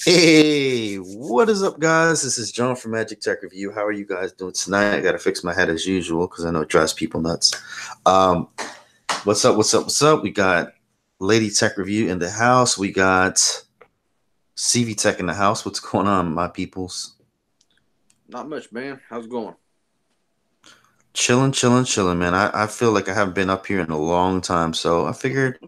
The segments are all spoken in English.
Hey, what is up, guys? This is John from Magic Tech Review. How are you guys doing tonight? I gotta fix my head as usual because I know it drives people nuts. Um, what's up? What's up? What's up? We got Lady Tech Review in the house. We got CV Tech in the house. What's going on, my peoples? Not much, man. How's it going? Chilling, chilling, chilling, man. I feel like I haven't been up here in a long time, so I figured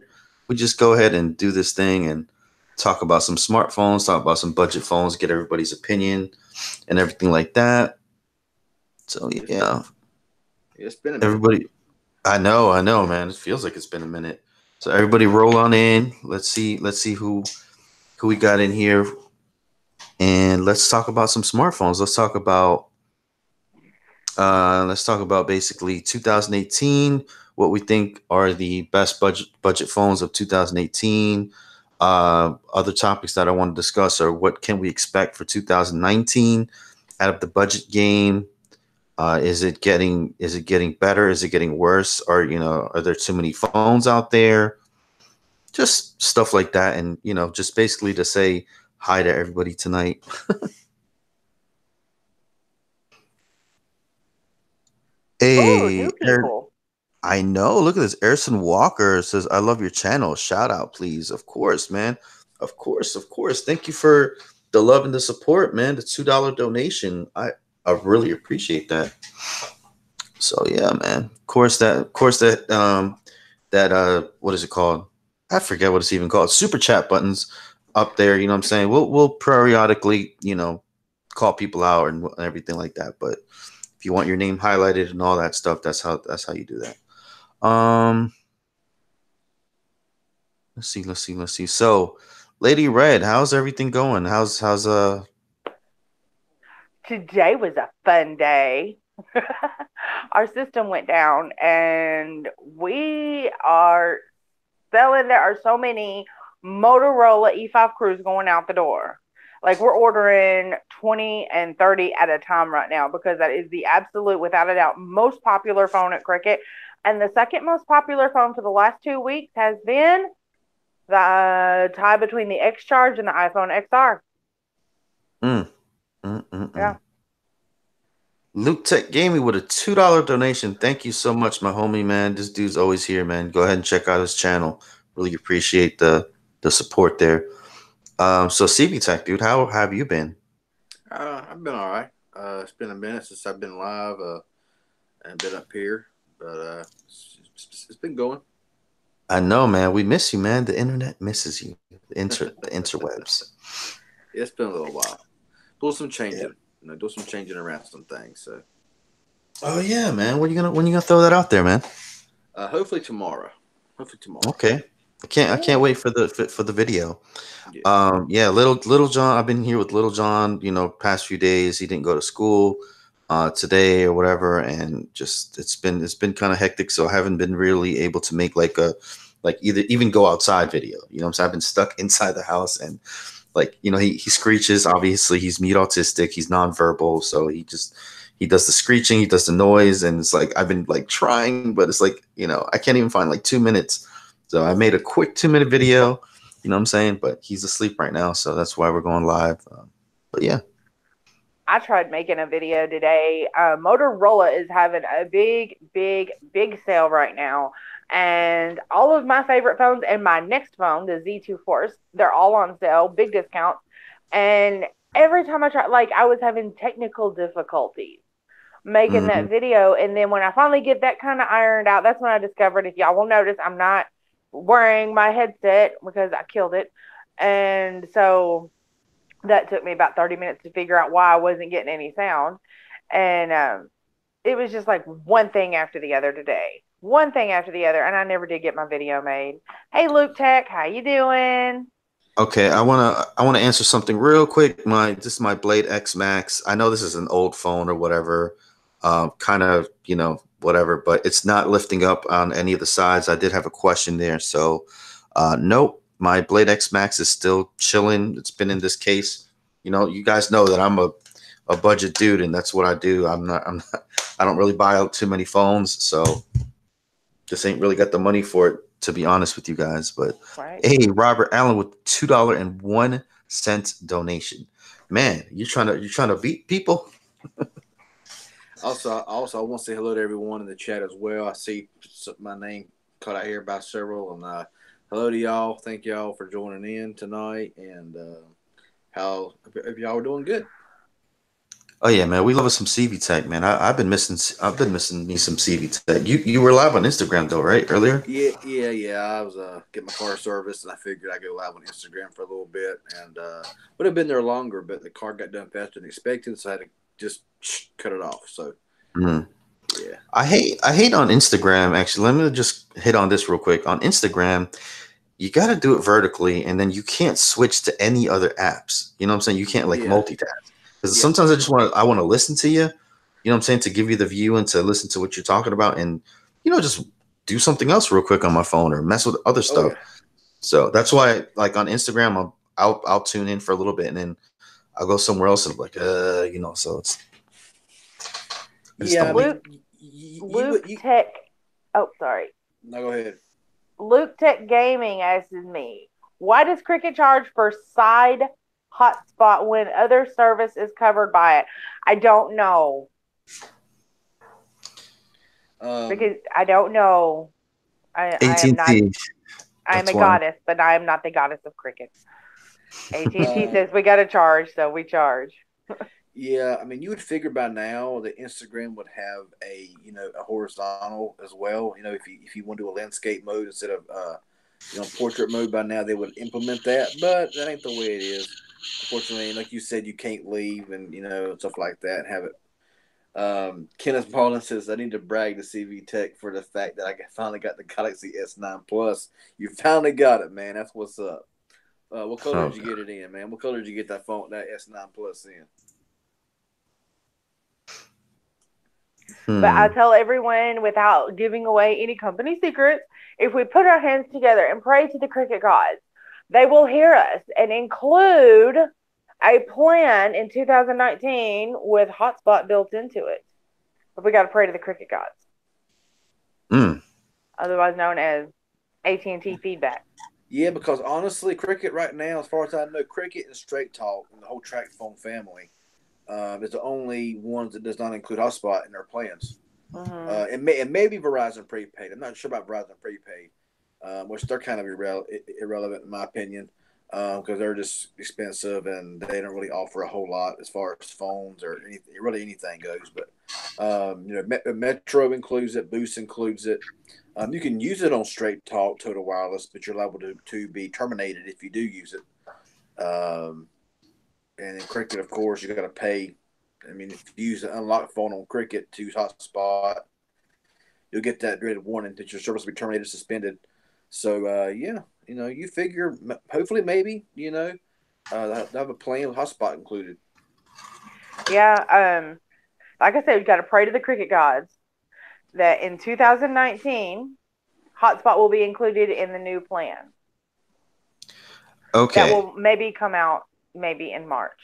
we just go ahead and do this thing and talk about some smartphones, talk about some budget phones, get everybody's opinion and everything like that. So It's yeah, it's been a minute. everybody. I know, man. It feels like it's been a minute. So everybody, roll on in. Let's see who we got in here, and let's talk about some smartphones. Let's talk about basically 2018. What we think are the best budget phones of 2018. Other topics that I want to discuss are what can we expect for 2019 out of the budget game. Is it getting better? Is it getting worse? Or are there too many phones out there? Just stuff like that, and just basically to say hi to everybody tonight. Oh, new Hey, people. I know. Look at this. Erson Walker says, "I love your channel. Shout out, please." Of course, man. Of course, of course. Thank you for the love and the support, man. The $2 donation. I really appreciate that. So yeah, man. Of course that what is it called? I forget what it's even called. Super chat buttons up there, you know what I'm saying? We'll periodically, call people out and everything like that. But if you want your name highlighted and all that stuff, that's how you do that. Let's see. So, Lady Red, how's everything going? How's Today was a fun day. Our system went down, and we are selling. There are so many Motorola E5 Crews going out the door. Like, we're ordering 20 and 30 at a time right now because that is the absolute, without a doubt, most popular phone at Cricket. And the second most popular phone for the last 2 weeks has been the tie between the X Charge and the iPhone XR. mm, mm, mm, Yeah. mm. Luke Tech Gaming with a $2 donation. Thank you so much, my homie, man. This dude's always here, man. Go ahead and check out his channel. Really appreciate the support there. So CV Tech, dude, how have you been? I've been all right. It's been a minute since I've been live and been up here, but it's been going. I know, man. We miss you, man. The internet misses you. The interwebs. It's been a little while. Do some Yeah. changing, do some changing around some things. So Oh yeah, man. When you gonna throw that out there, man? hopefully tomorrow. Hopefully tomorrow. Okay. I can't Ooh. wait for the video. Yeah. Yeah, little John. I've been here with little John. Past few days he didn't go to school, today or whatever, and just it's been kind of hectic. So I haven't been really able to make like either even go outside video. So I've been stuck inside the house, and like he screeches. Obviously he's mute autistic. He's nonverbal, so he does the screeching. He does the noise, and it's like I've been like trying, but it's like I can't even find like 2 minutes. So I made a quick 2 minute video, you know what I'm saying? But he's asleep right now, so that's why we're going live. But yeah. I tried making a video today. Motorola is having a big, big, big sale right now. And all of my favorite phones and my next phone, the Z2 Force, they're all on sale, big discounts. And every time I tried, like, I was having technical difficulties making Mm, that video. And then when I finally get that kind of ironed out, that's when I discovered, if y'all will notice, I'm not wearing my headset because I killed it. And so that took me about 30 minutes to figure out why I wasn't getting any sound. And it was just like one thing after the other today. One thing after the other, and I never did get my video made. Hey, Luke Tech, how you doing? okay, I wanna answer something real quick. This is my Blade X Max. I know this is an old phone or whatever, kind of whatever, but it's not lifting up on any of the sides. I did have a question there, so nope. My Blade X Max is still chilling. It's been in this case. You guys know that I'm a budget dude, and that's what I do. I don't really buy out too many phones, so just ain't really got the money for it, to be honest with you guys. But Right. hey, Robert Allen with $2.01. cent donation. Man, you're trying to beat people. Also, I want to say hello to everyone in the chat as well. I see my name cut out here by several, and hello to y'all. Thank y'all for joining in tonight, and how if y'all are doing good. Oh yeah, man, we love us some CV Tech, man. I've been missing me some CV Tech. You were live on Instagram though, right? Earlier. Yeah. I was getting my car serviced, and I figured I'd go live on Instagram for a little bit, and would have been there longer, but the car got done faster than expected, so I had to just cut it off. So Mm. yeah, I hate on Instagram. Actually, let me just hit on this real quick. On Instagram, you got to do it vertically, and then you can't switch to any other apps. You know what I'm saying? You can't like yeah, multitask because yeah. sometimes I want to listen to you. You know what I'm saying? To give you the view and to listen to what you're talking about, and just do something else real quick on my phone or mess with other Oh stuff. yeah. So that's why, like on Instagram, I'll tune in for a little bit, and then I'll go somewhere else, and I'm like, so I just Yeah, I don't like. mean, Luke would Luke Tech. Oh, sorry. no, go ahead. Luke Tech Gaming asks me, why does Cricket charge for side hotspot when other service is covered by it? I don't know because I don't know. I am not. AT&T. I am a That's why. goddess, but I am not the goddess of cricket. AT&T Um, says we got to charge, so we charge. yeah, I mean, you would figure by now that Instagram would have a horizontal as well. If you want to do a landscape mode instead of portrait mode by now, they would implement that. But that ain't the way it is. Unfortunately, and like you said, you can't leave and stuff like that and have it. Kenneth Marlin says, I need to brag to CV Tech for the fact that I finally got the Galaxy S9 Plus. You finally got it, man. That's what's up. What color did you get it in, man? What color did you get that that S9 Plus in? But I tell everyone without giving away any company secrets, if we put our hands together and pray to the cricket gods, they will hear us and include a plan in 2019 with hotspot built into it. But we got to pray to the cricket gods, otherwise known as AT&T feedback. Yeah, because honestly, cricket right now, as far as I know, cricket and straight talk and the whole track phone family is the only ones that does not include hotspot in their plans. Mm-hmm. It may be Verizon prepaid. I'm not sure about Verizon prepaid, which they're kind of irrelevant in my opinion, because they're just expensive and they don't really offer a whole lot as far as phones or anything goes. But Metro includes it, Boost includes it. You can use it on Straight Talk, Total Wireless, but you're liable to be terminated if you do use it. And in Cricket, of course, you got to pay. I mean, if you use an unlocked phone on Cricket to use hotspot, you'll get that dreaded warning that your service will be terminated, suspended. So, you figure, hopefully, maybe, they'll have a plan with hotspot included. Yeah. Like I said, we got to pray to the cricket gods that in 2019, hotspot will be included in the new plan. Okay. That will maybe come out maybe in March.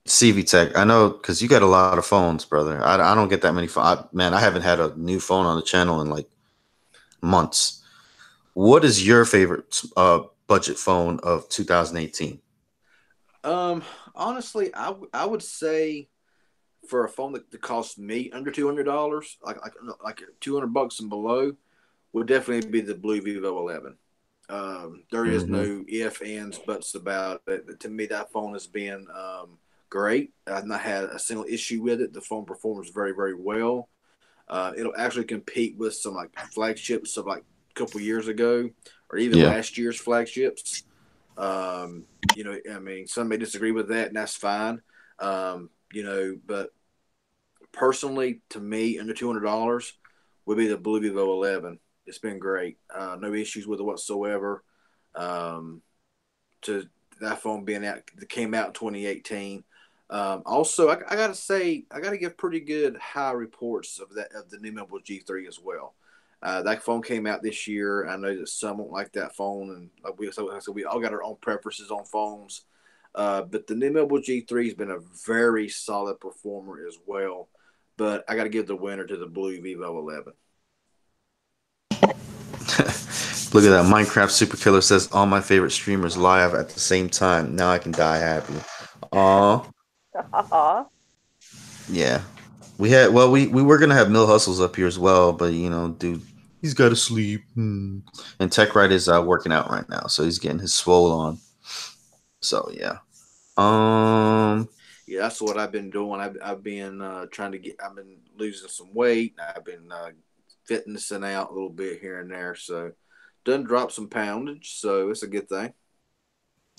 CV Tech, I know because you got a lot of phones, brother. I don't get that many phones. Man, I haven't had a new phone on the channel in like months. What is your favorite budget phone of 2018? Honestly, I would say for a phone that costs me under $200, like $200 and below, would definitely be the Blue Vivo 11. There is no if, ands, buts about it. To me, that phone has been great. I've not had a single issue with it. The phone performs very, very well. It'll actually compete with some like flagships of like a couple years ago or even last year's flagships. I mean, some may disagree with that, and that's fine. But personally, to me, under $200 would be the Blue Vivo 11. It's been great. No issues with it whatsoever. To that phone being out, that came out in 2018. Also, I gotta say, I gotta give pretty good high reports of the new Mobile G3 as well. That phone came out this year. I know that some won't like that phone, and we all got our own preferences on phones. But the new Mobile G3 has been a very solid performer as well. But I got to give the winner to the Blue Vivo 11. Look at that. Minecraft Super Killer says all my favorite streamers live at the same time. Now I can die happy. Aw. Aw. Yeah. We were gonna have Mill Hustles up here as well, but dude, he's gotta sleep. And Tech Right is working out right now, so he's getting his swole on. So yeah. Yeah, that's what I've been doing. I've been trying to get. I've been losing some weight. I've been fitnessing out a little bit here and there. So done drop some poundage. So it's a good thing.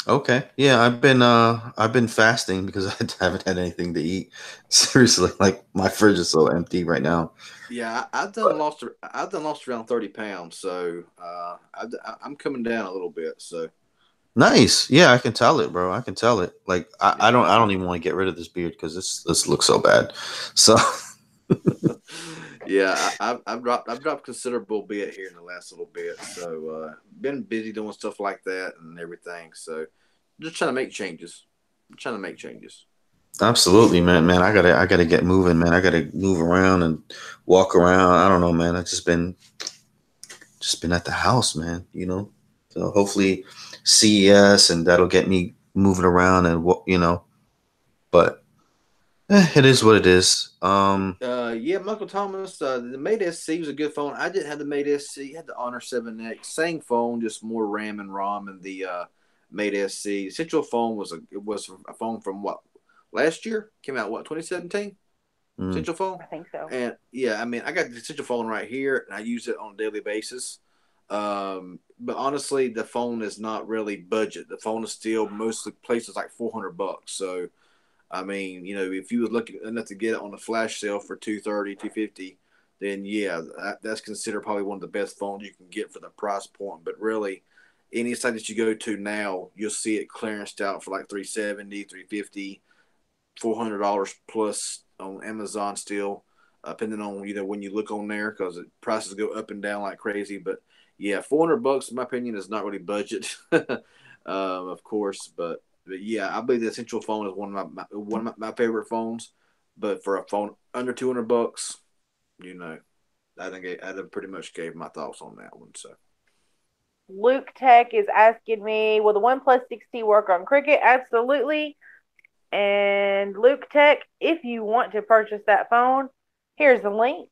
Okay. Yeah, I've been fasting because I haven't had anything to eat. Seriously, like my fridge is so empty right now. Yeah, I've done lost around 30 pounds. So I'm coming down a little bit. So Nice. Yeah, I can tell it, bro. I can tell it. Like I, yeah. I don't I don't even want to get rid of this beard because this looks so bad. So Yeah, I've dropped considerable bit here in the last little bit. So been busy doing stuff like that and everything. So just trying to make changes. I'm trying to make changes. absolutely, man. I gotta get moving, man. I gotta move around and walk around. I don't know, man. I've just been at the house, man. So hopefully CES and that'll get me moving around and but it is what it is. Yeah, Michael Thomas. The Mate SC was a good phone. I didn't have the Mate SC. I had the Honor 7X. Same phone, just more RAM and ROM. And the Mate SC Central phone was a phone from what last year came out. What 2017 mm, Central phone. I think so. And yeah, I mean, I got the Central phone right here, and I use it on a daily basis. But honestly, the phone is not really budget. The phone is still mostly places like $400. So I mean, if you were looking enough to get it on a flash sale for 230, 250, then yeah, that's considered probably one of the best phones you can get for the price point. But really, any site that you go to now, you'll see it clearanced out for like 370, 350, $400 plus on Amazon still, depending on when you look on there because the prices go up and down like crazy. But yeah, $400 in my opinion is not really budget, of course, but yeah, I believe the Essential phone is one of my favorite phones. But for a phone under $200, you know, I think I pretty much gave my thoughts on that one. So Luke Tech is asking me, will the OnePlus 6T work on Cricket? Absolutely. And Luke Tech, if you want to purchase that phone, here's the link.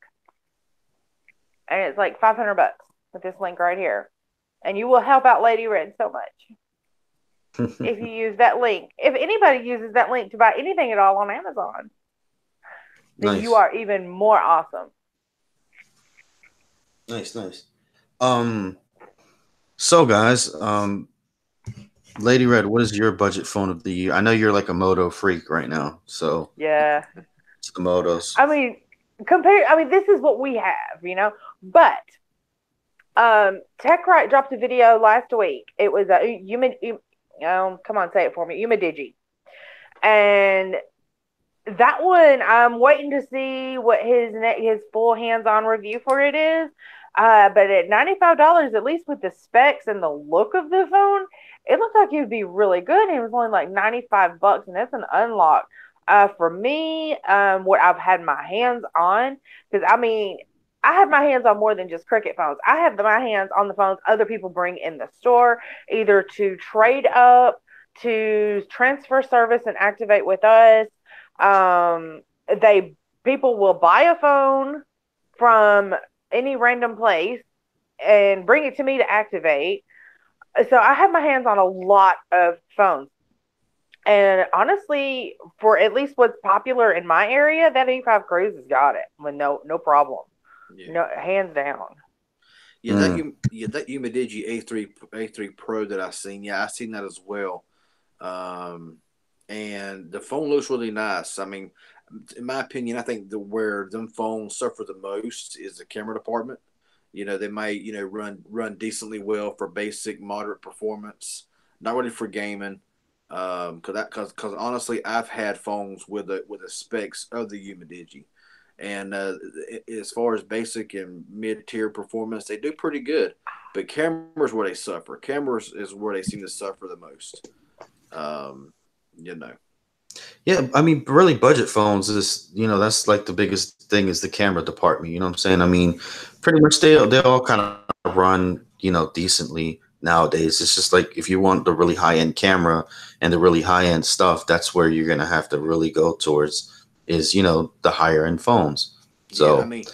And it's like $500 with this link right here. And you will help out Lady Red so much if you use that link. If anybody uses that link to buy anything at all on Amazon, then nice. you are even more awesome. Nice. So guys, Lady Red, what is your budget phone of the year? I know you're like a Moto freak right now, so Yeah. it's the Motos. I mean, this is what we have, But TechRite dropped a video last week. It was come on, say it for me. Umidigi. And that one, I'm waiting to see what his full hands-on review for it is. But at $95, at least with the specs and the look of the phone, it looked like it would be really good. It was only like $95, and that's an unlock. For me, what I've had my hands on, because I have my hands on more than just Cricket phones. I have my hands on the phones other people bring in the store, either to trade up, to transfer service and activate with us. People will buy a phone from any random place and bring it to me to activate. So I have my hands on a lot of phones. And honestly, for at least what's popular in my area, that E5 Cruise has got it with no problem. yeah, No, hands down. yeah, that Umidigi A3 Pro that I seen, yeah, I seen that as well. And the phone looks really nice. I mean, in my opinion, I think where them phones suffer the most is the camera department. They might run decently well for basic moderate performance, not really for gaming. Because honestly, I've had phones with the specs of the Umidigi, and as far as basic and mid tier performance, they do pretty good. But cameras where they suffer. Cameras is where they seem to suffer the most. You know. Yeah, I mean, really, budget phones is that's like the biggest thing is the camera department. You know what I'm saying? I mean, pretty much they all kind of run decently nowadays. It's just like if you want the really high end camera and the really high end stuff, that's where you're gonna have to really go towards is the higher end phones. Yeah, I So mean,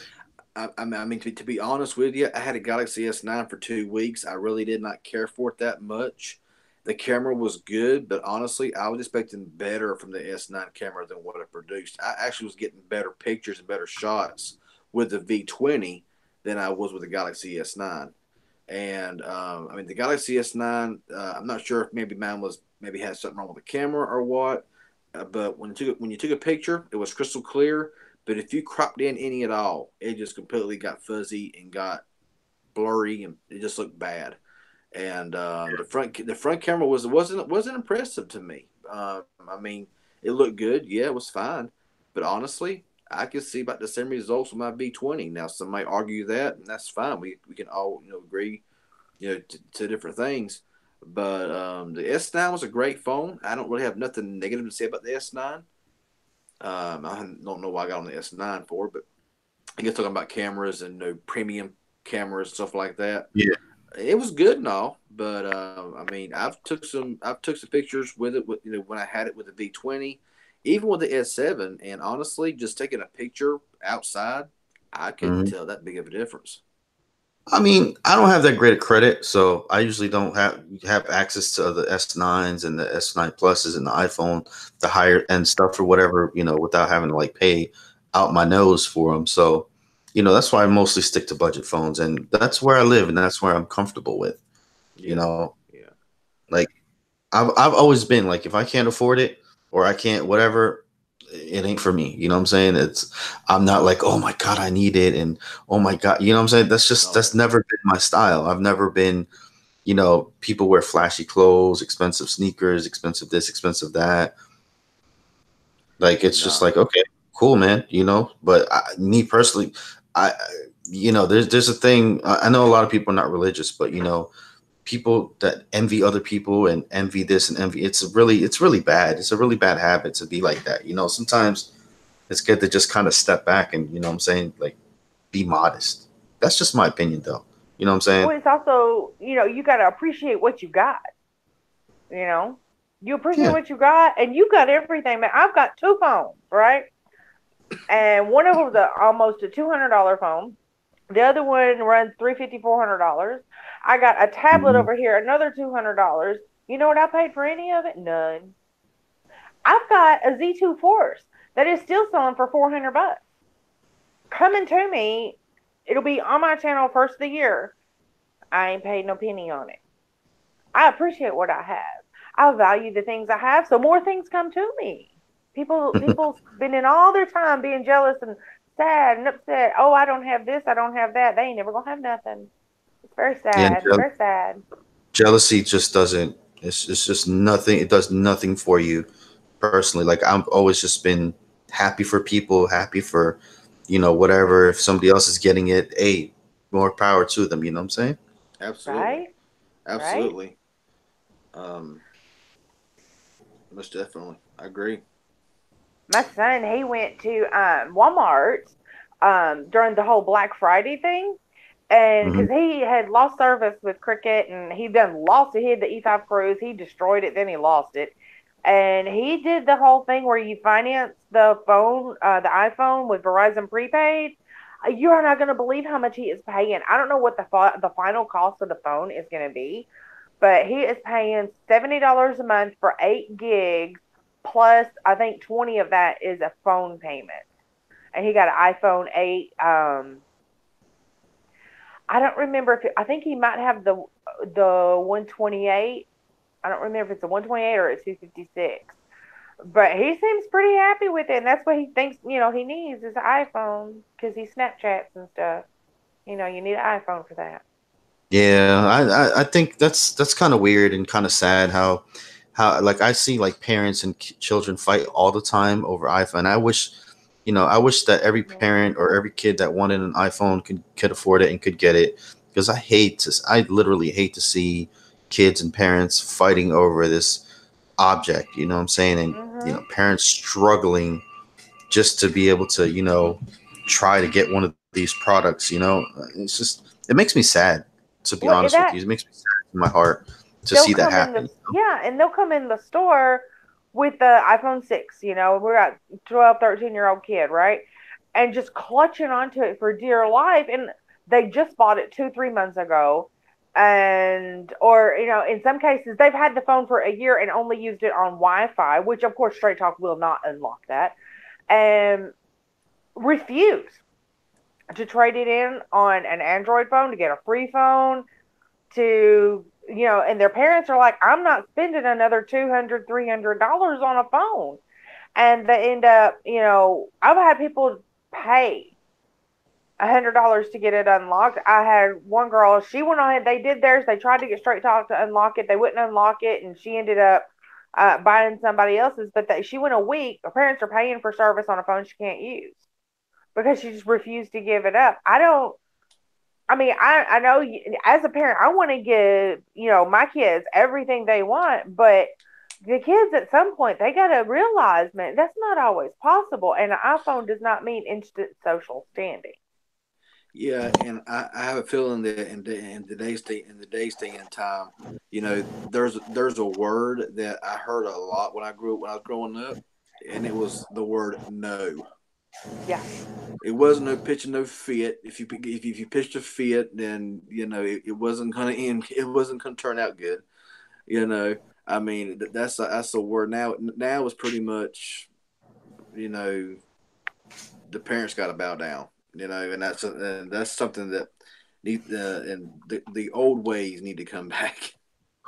I mean, to be honest with you, I had a Galaxy S9 for 2 weeks. I really did not care for it that much. The camera was good, but honestly, I was expecting better from the S9 camera than what it produced. I actually was getting better pictures and better shots with the V20 than I was with the Galaxy S9. And I mean, the Galaxy S9, I'm not sure if maybe mine was maybe had something wrong with the camera or what, but when you took a picture, it was crystal clear. But if you cropped in any at all, it just completely got fuzzy and got blurry, and it just looked bad. And the front camera wasn't impressive to me. I mean, it looked good, yeah, it was fine, but honestly, I could see about the same results with my V20. Now, some might argue that, and that's fine. We can all agree to different things. But the S9 was a great phone. I don't really have nothing negative to say about the S9. I don't know why I got on the S9 for, but I guess talking about cameras and premium cameras and stuff like that. yeah. It was good and all, but I mean, I've took some pictures with it when I had it with the V20, even with the S7, and honestly, just taking a picture outside, I couldn't Mhm. tell that big of a difference. I mean, I don't have that great a credit, so I usually don't have access to the S9s and the S9 pluses and the iPhone, the higher end stuff or whatever, without having to like pay out my nose for them. So, that's why I mostly stick to budget phones, and that's where I live, and that's where I'm comfortable with. You Yeah, know, yeah, like I've always been like, if I can't afford it or I can't whatever, it ain't for me. You know what I'm saying? I'm not like, oh my God, I need it, and oh my God, you know what I'm saying? That's no, never been my style. I've never been, people wear flashy clothes, expensive sneakers, expensive this, expensive that. Like it's just no, like, okay, cool, man, But me personally, there's a thing. I know a lot of people are not religious, but people that envy other people and envy this and envy it's really bad. It's a really bad habit to be like that. Sometimes it's good to just kind of step back and what I'm saying, like, be modest. That's just my opinion though. You know what I'm saying? Well, it's also, you got to appreciate what you got. You know, you appreciate Yeah. what you got, and you got everything, man. I've got two phones, right? And one of them's almost a $200 phone. The other one runs $350, $400. I got a tablet Mhm. over here, another $200. You know what I paid for any of it? None. I've got a Z2 Force that is still selling for $400. Coming to me, it'll be on my channel first of the year. I ain't paid no penny on it. I appreciate what I have. I value the things I have, so more things come to me. People spending all their time being jealous and sad and upset. Oh, I don't have this, I don't have that. They ain't never gonna have nothing. It's very Yeah, sad. Very sad. jealousy just doesn't. It's just nothing. It does nothing for you personally. Like I've always just been happy for people, happy for whatever. If somebody else is getting it, hey, more power to them. You know what I'm saying? absolutely, Right? Right? absolutely, um, most definitely, I agree. My son, he went to Walmart during the whole Black Friday thing, and Hmm. because he had lost service with Cricket, and he done lost it, he had the E5 Cruise, he destroyed it, then he lost it, and he did the whole thing where you finance the phone, the iPhone with Verizon prepaid. You are not going to believe how much he is paying. I don't know what the final cost of the phone is going to be, but he is paying $70 a month for 8 gigs, plus I think 20 of that is a phone payment. And he got an iPhone 8. I don't remember I think he might have the 128. I don't remember if it's a 128 or a 256. But he seems pretty happy with it, and that's what he thinks. He needs is an iPhone because he Snapchats and stuff. You need an iPhone for that. Yeah, I think that's kind of weird and kind of sad how like I see like parents and children fight all the time over iPhone. I wish that every Yeah. parent or every kid that wanted an iPhone could afford it and could get it, because I literally hate to see kids and parents fighting over this object. You know what I'm saying? And Mhm. parents struggling just to be able to try to get one of these products. It's just, it makes me sad To be Well, honest with you, it makes me sad in my heart to they'll see that come in happen. the yeah, and they'll come in the store with the iPhone 6, we're got 12, 13-year-old kid, right? And just clutching onto it for dear life. And they just bought it 2, 3 months ago. And, or, in some cases, they've had the phone for a year and only used it on Wi Fi, which, of course, Straight Talk will not unlock that. And refuse to trade it in on an Android phone to get a free phone to and their parents are like, I'm not spending another $200, $300 on a phone. And they end up, I've had people pay $100 to get it unlocked. I had one girl, she went on ahead, they did theirs, they tried to get Straight Talk to unlock it, they wouldn't unlock it, and she ended up buying somebody else's. But she went a week, her parents are paying for service on a phone she can't use because she just refused to give it up. I know as a parent, I want to give, my kids everything they want, but the kids at some point, they got to realize, man, that's not always possible. And an iPhone does not mean instant social standing. Yeah, and I have a feeling that in today's day and time, there's a word that I heard a lot when I was growing up, and it was the word no. Yeah. It wasn't no pitch and no fit. If you pitched a fit, then it wasn't gonna end. It wasn't gonna turn out good. I mean, that's a word now. Now it's pretty much, the parents got to bow down. And that's something that and the old ways need to come back.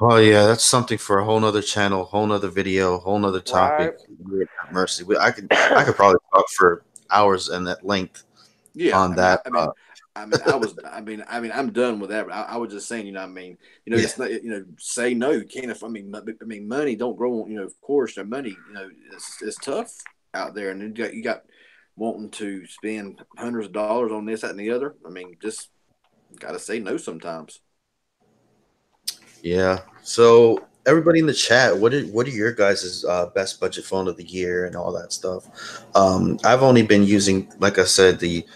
Oh yeah, that's something for a whole nother channel, whole nother video, whole nother Right. topic. Lord have mercy. I could probably talk for hours and at length Yeah, on that. I'm done with that. I was just saying, Yeah, it's not, say no. You can't. Money don't grow. Of course, the money, it's tough out there, and you got wanting to spend hundreds of dollars on this, that, and the other. Just got to say no sometimes. yeah. So everybody in the chat, what are your guys' best budget phone of the year and all that stuff? I've only been using, like I said, the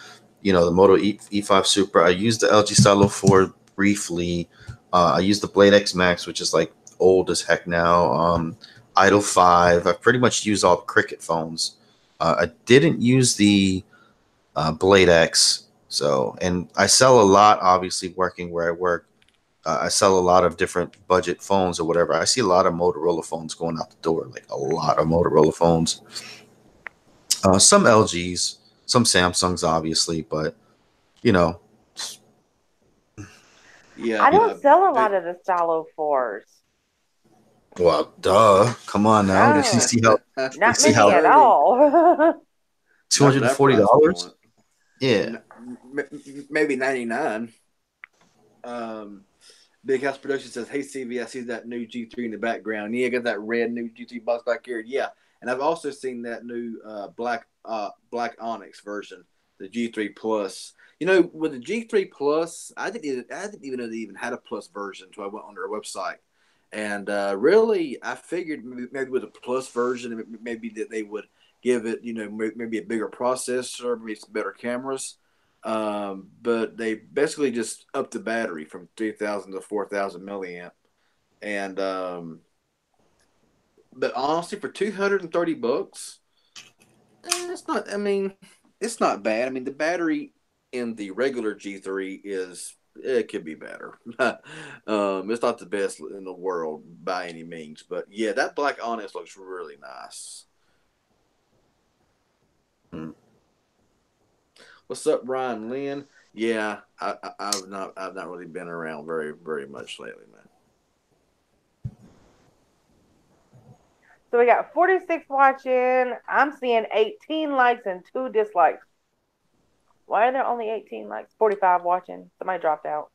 Moto E5 Super. I used the LG Stylo 4 briefly. I used the Blade X Max, which is like old as heck now. Idol 5. I've pretty much used all the Cricket phones. I didn't use the Blade X. So, and I sell a lot, obviously, working where I work. I sell a lot of different budget phones or whatever. I see a lot of Motorola phones going out the door, like a lot of Motorola phones. Some LGs, some Samsungs, obviously, but you know, Yeah, I don't sell a lot of the Stylo 4s. well, duh. Come on now. Did you No, see how not see many how at all. not for $240? that price point. Yeah. Maybe 99. Big House Production says, "Hey CV, I see that new G3 in the background. Yeah, got that red new G3 box back here. Yeah, and I've also seen that new black Onyx version, the G3 Plus. With the G3 Plus, I didn't even know they even had a Plus version until I went on their website. And really, I figured maybe with a Plus version, maybe that they would give it, maybe a bigger processor, maybe some better cameras. But they basically just upped the battery from 3,000 to 4,000 milliamp. And but honestly, for $230, it's not. It's not bad. The battery in the regular G3 it could be better. It's not the best in the world by any means, but yeah, that black Onyx looks really nice. Hmm. What's up, Ryan Lynn? Yeah, I've not really been around very very much lately, man. So we got 46 watching. I'm seeing 18 likes and 2 dislikes. Why are there only 18 likes? 45 watching. Somebody dropped out.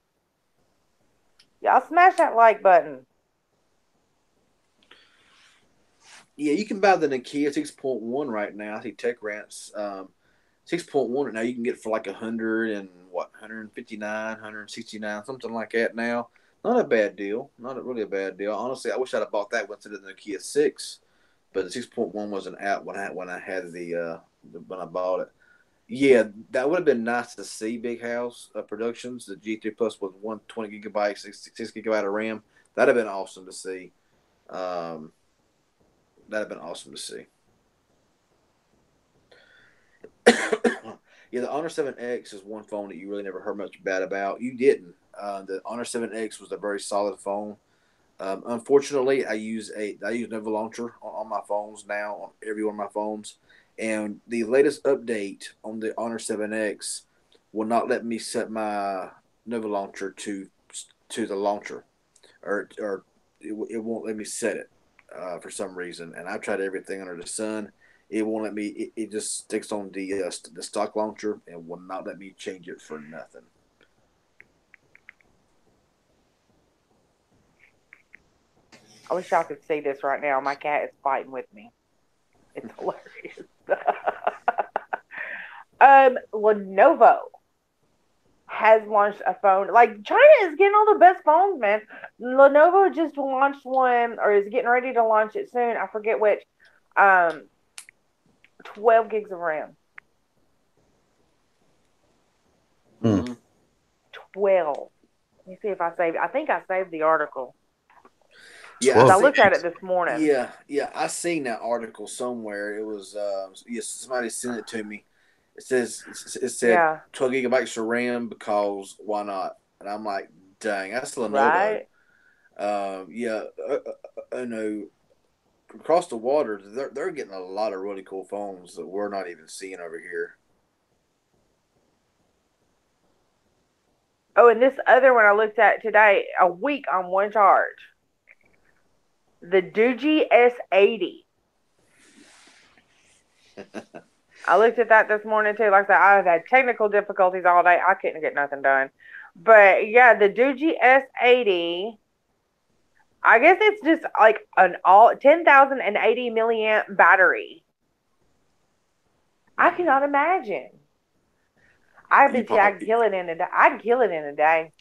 Y'all smash that like button. Yeah, you can buy the Nokia 6.1 right now. I see Tech Rants 6.1 now you can get for like 100 and what 159, 169, something like that now. Not a bad deal. Not really a bad deal. Honestly, I wish I'd have bought that instead of the Nokia 6, but the 6.1 wasn't out when I had the when I bought it. Yeah, that would have been nice to see. Big House Productions, the G3 Plus with 120 gigabyte, six gigabyte of RAM. That'd have been awesome to see. Um, that'd have been awesome to see. Yeah, the Honor 7X is one phone that you really never heard much bad about. You didn't. The Honor 7X was a very solid phone. Unfortunately, I use Nova Launcher on my phones now, on every one of my phones, and the latest update on the Honor 7X will not let me set my Nova Launcher to the launcher, or it won't let me set it for some reason. And I've tried everything under the sun. It won't let me. It just sticks on the stock launcher and will not let me change it for nothing. I wish y'all could see this right now. My cat is fighting with me. It's hilarious. Lenovo has launched a phone. Like, China is getting all the best phones, man. Lenovo just launched one, or is getting ready to launch it soon. I forget which. 12 gigs of RAM. Hmm. 12. Let me see if I saved. I think I saved the article. Yeah, 'Cause I 12. looked at it this morning. yeah. I seen that article somewhere. It was yes, somebody sent it to me. It said Yeah. 12 gigabytes of RAM because why not? And I'm like, dang, that's Lenovo. Right? Yeah, I know. Across the water, they're getting a lot of really cool phones that we're not even seeing over here. Oh, and this other one I looked at today, a week on one charge. The Doogee S80. I looked at that this morning too. Like I said, I've had technical difficulties all day. I couldn't get nothing done. But yeah, the Doogee S80. I guess it's just like an all 10,080 milliamp battery. I cannot imagine. I You bet you I'd probably kill it in a day. I'd kill it in a day.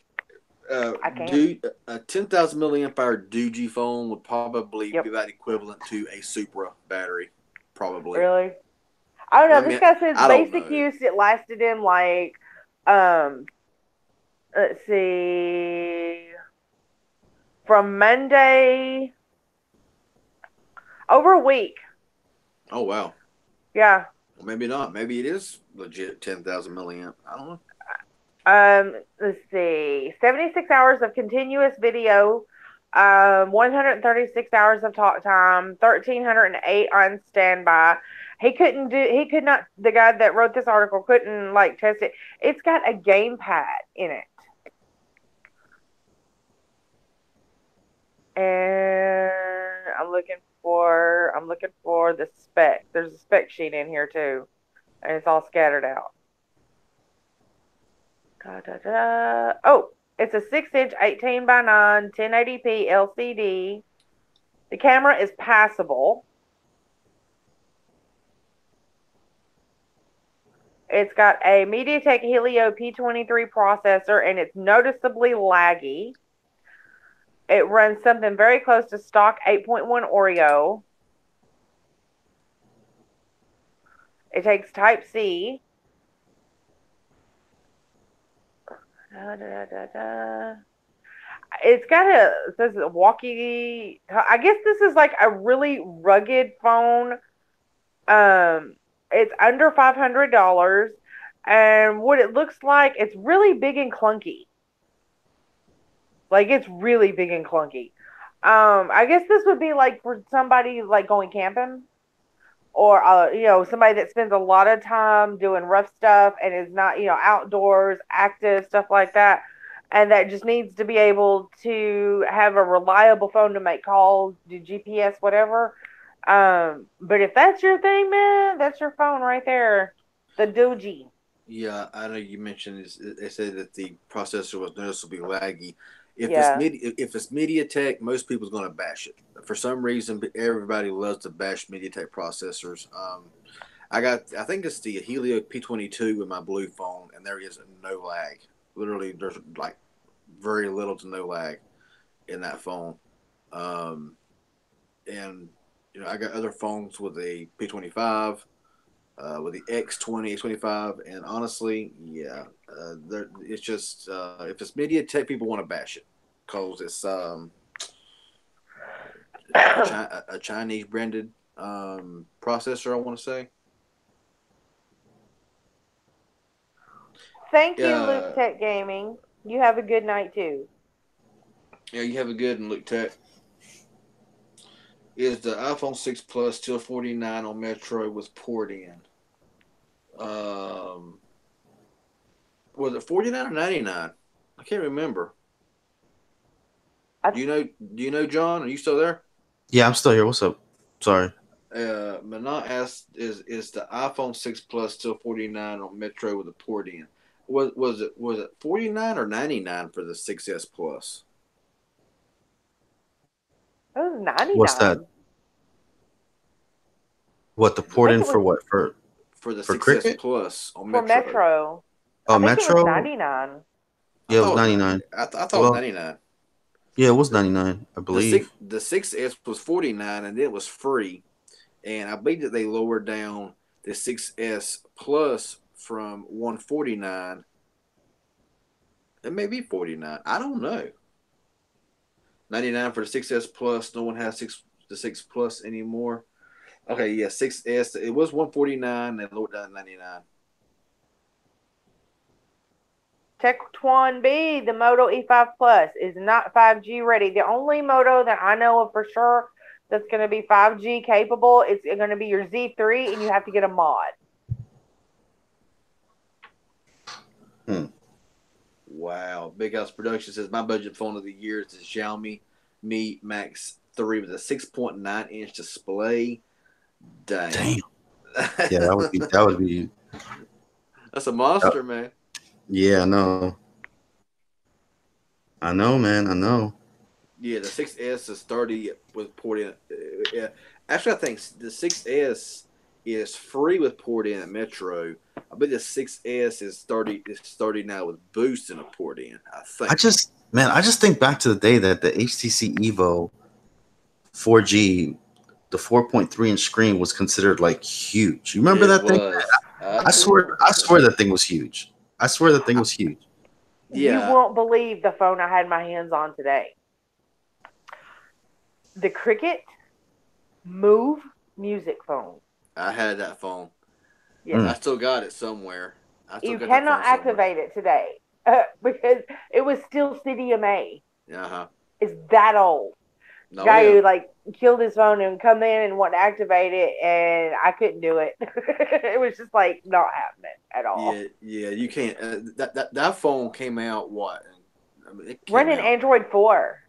I can't. a 10,000 milliamp hour Doogee phone would probably be Yep. about equivalent to a Supra battery, probably. Really? I don't know. I This mean, guy says I don't basic know. use it lasted him like um let's see, from Monday over a week. Oh wow. Yeah. Well, maybe not. Maybe it is legit 10,000 milliamp. I don't know. Let's see. 76 hours of continuous video, 136 hours of talk time, 1,308 on standby. He could not, the guy that wrote this article couldn't like test it. It's got a gamepad in it. And I'm looking for the spec. There's a spec sheet in here too. And it's all scattered out. Oh, it's a 6-inch 18 by 9 1080p LCD. The camera is passable. It's got a MediaTek Helio P23 processor and it's noticeably laggy. It runs something very close to stock 8.1 Oreo. It takes Type C. It's got it says walkie. I guess this is like a really rugged phone. It's under $500, and what it looks like, it's really big and clunky. Like it's really big and clunky. I guess this would be like for somebody like going camping, or somebody that spends a lot of time doing rough stuff and is not outdoors active stuff like that, and that just needs to be able to have a reliable phone to make calls, do GPS, whatever. But if that's your thing, man, that's your phone right there, the Doogee. Yeah, I know you mentioned they said that the processor was noticeably laggy. Yeah. If it's MediaTek, most people's going to bash it. For some reason, everybody loves to bash MediaTek processors. I think it's the Helio P22 with my blue phone, and there is no lag. Literally, there's like very little to no lag in that phone. And I got other phones with a P25. with the X20, X25, and honestly, yeah, it's just if it's MediaTek, people want to bash it because it's a Chinese branded processor. I want to say. Thank you, Luke Tech Gaming. You have a good night too. Yeah, you have a good one, Luke Tech. Is the iPhone 6 Plus still $49 on Metro with port in? Was it 49 or 99? I can't remember. Do you know, John? Are you still there? Yeah, I'm still here. What's up? Sorry. Manat asked, is the iPhone 6 Plus still 49 on Metro with a port in? Was it 49 or 99 for the 6S Plus? It was 99. What's that? What, the port in for what? For the 6S Cricket? Plus on for Metro. Oh, I think Metro? it was 99. Yeah, it was 99. I thought it was 99. Yeah, it was 99, I believe. The 6S was 49 and it was free. And I believe that they lowered down the 6S Plus from 149. It may be 49. I don't know. 99 for the 6S Plus. No one has the 6 Plus anymore. Okay, yeah, 6S. It was 149. They lowered down to 99. Tech1 B, the Moto E5 Plus is not 5G ready. The only Moto that I know of for sure that's going to be 5G capable is going to be your Z3, and you have to get a mod. Wow. Big House Production says, my budget phone of the year is the Xiaomi Mi Max 3 with a 6.9-inch display. Damn. Yeah, that would be. That's a monster, man. Yeah, I know. I know, man. I know. Yeah, the 6S is 30 with port in. Yeah. Actually, I think the 6S is free with port in at Metro. I bet the 6S is 30 now with boost and a port in. I think. I just think back to the day that the HTC Evo 4G, the 4.3-inch screen was considered like huge. You remember that thing? I swear that thing was huge. I swear that thing was huge. Yeah. You won't believe the phone I had my hands on today. The Cricket Move music phone. I had that phone. Yeah. I still got it somewhere. You cannot activate it today because it was still CDMA. It's that old. Guy who like killed his phone and come in and want to activate it, and I couldn't do it. It was just like not happening at all. Yeah, you can't. That phone came out what? I mean, running Android 4.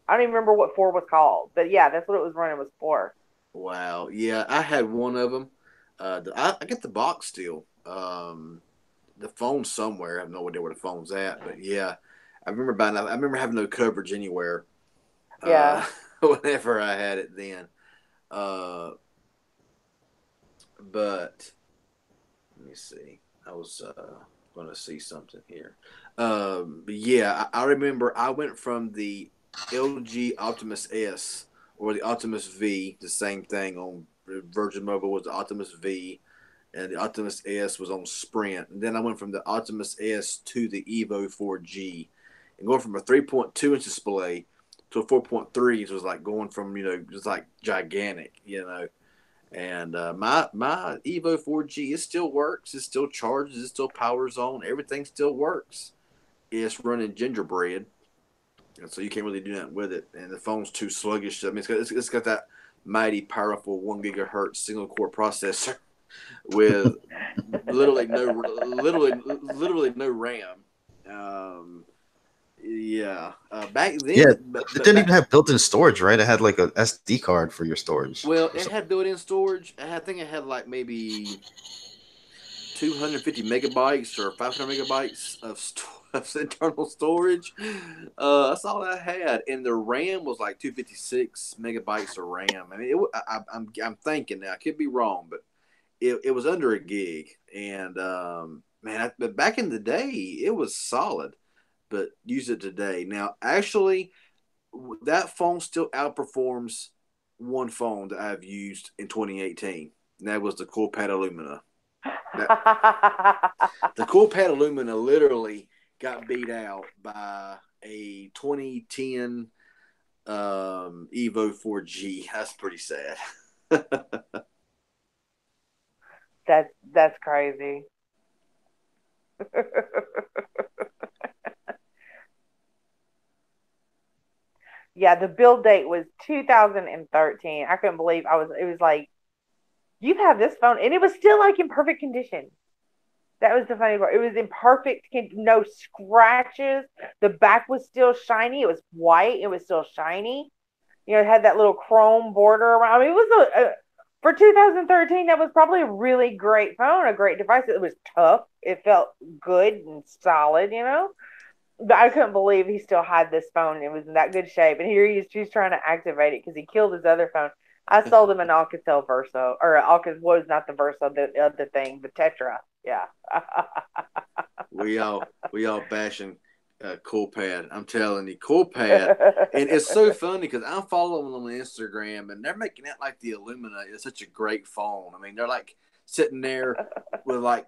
I don't even remember what 4 was called, but yeah, that's what it was running, was 4. Wow. Yeah, I had one of them. I get the box still. The phone's somewhere. I have no idea where the phone's at, but yeah, I remember buying. I remember having no coverage anywhere. Yeah. Whenever I had it then. But let me see. I was going to see something here. But yeah, I remember I went from the LG Optimus S or the Optimus V, the same thing on Virgin Mobile was the Optimus V, and the Optimus S was on Sprint. And then I went from the Optimus S to the Evo 4G, and going from a 3.2-inch display to a 4.3 was like going from, just like gigantic, And my Evo 4G, it still works. It still charges. It still powers on. Everything still works. It's running Gingerbread. And so you can't really do nothing with it. And the phone's too sluggish. I mean, it's got that mighty powerful 1 gigahertz single core processor with literally no RAM. Yeah. Back then, it didn't even have built-in storage, right? It had like a SD card for your storage. Well, it had built-in storage. I think it had like maybe 250 megabytes or 500 megabytes of internal storage. That's all I had, and the RAM was like 256 megabytes of RAM. I mean, I'm thinking now, I could be wrong, but it was under a gig. And but back in the day, it was solid. But use it today. Now, actually, that phone still outperforms one phone that I've used in 2018. And that was the CoolPad Illumina. The CoolPad Illumina literally got beat out by a 2010 Evo 4G. That's pretty sad. That's crazy. Yeah, the build date was 2013. I couldn't believe it was like, you have this phone, and it was still like in perfect condition. That was the funny part. It was in perfect, no scratches. The back was still shiny. It was white. It was still shiny. You know, it had that little chrome border around. I mean, it was for 2013. That was probably a really great phone, a great device. It was tough. It felt good and solid, you know. But I couldn't believe he still had this phone. It was in that good shape, and here he is. He's trying to activate it because he killed his other phone. I sold him an Alcatel Verso, or Alcatel was not the Verso, the other thing, the Tetra. Yeah. we all bashing CoolPad. I'm telling you, CoolPad, and it's so funny because I'm following them on Instagram, and they're making it like the Illumina is such a great phone. I mean, they're like sitting there with like